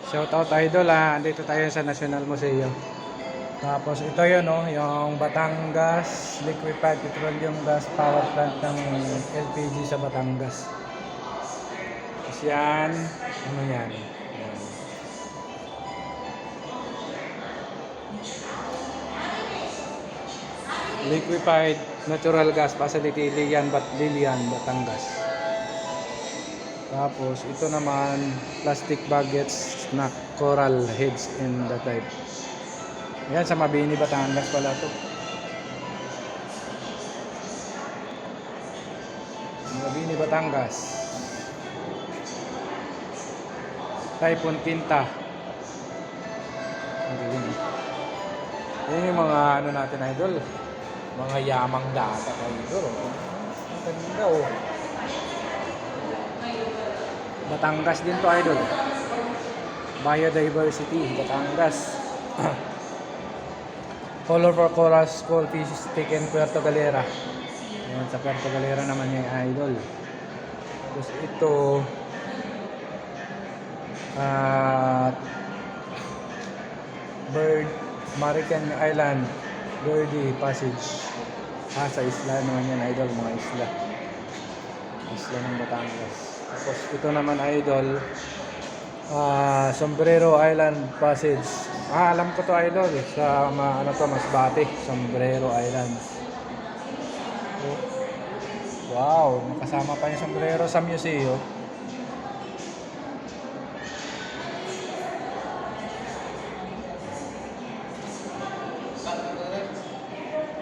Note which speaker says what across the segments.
Speaker 1: Shout out idol ha. Andito tayo sa National Museo. Tapos ito yun yung Batangas Liquefied Petroleum Gas Power Plant ng LPG sa Batangas. Tapos yan, ano yan? Yan. Liquefied Natural Gas Facility Lilian, Batangas. Tapos ito naman plastic baggets na coral heads in the type. Yan sa Mabini, Batangas pala to. Mabini, Batangas. Typhoon Quinta. Yan yung mga ano natin idol. Mga yamang data idol. Ang ganda Batangas din to idol. Biodiversity, Batangas. Color for Coral School Fish Stick in Puerto Galera. Ayan, sa Puerto Galera naman yung idol. Tapos ito Bird Marican Island Birdie Passage. Sa isla naman yan idol, mga isla. Isla ng Batangas. Tapos ito naman idol, Sombrero Island Passage. Alam ko to idol sa ano to, Masbate, Sombrero Island. Wow, nakasama pa yung sombrero sa museo.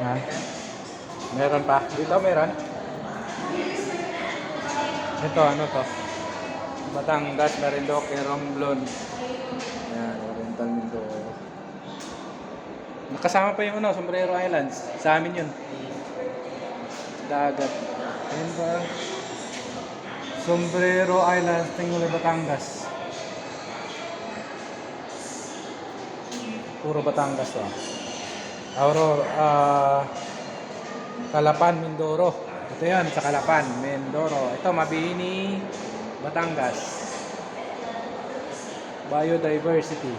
Speaker 1: Ha? Meron pa? Dito meron? Ito ano to? Batangas, Marindoque, Romblon. Ayan, Oriental Mindoro. Nakasama pa yung Sombrero Islands. Sa amin yun. Dagat. Ayan ba? Sombrero Islands, Tinguli, Batangas. Puro Batangas to. Calapan, Mindoro. Ito yan, sa Calapan, Mindoro. Ito, Mabini, Batangas. Biodiversity.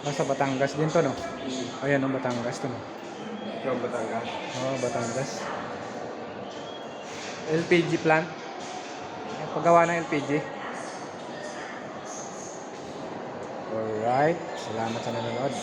Speaker 1: Sa Batangas din to, no? Ayan, Batangas to, no?
Speaker 2: Ikaw Batangas?
Speaker 1: Oo, Batangas. LPG plant. Paggawa ng LPG. Alright. Salamat sa nanonood.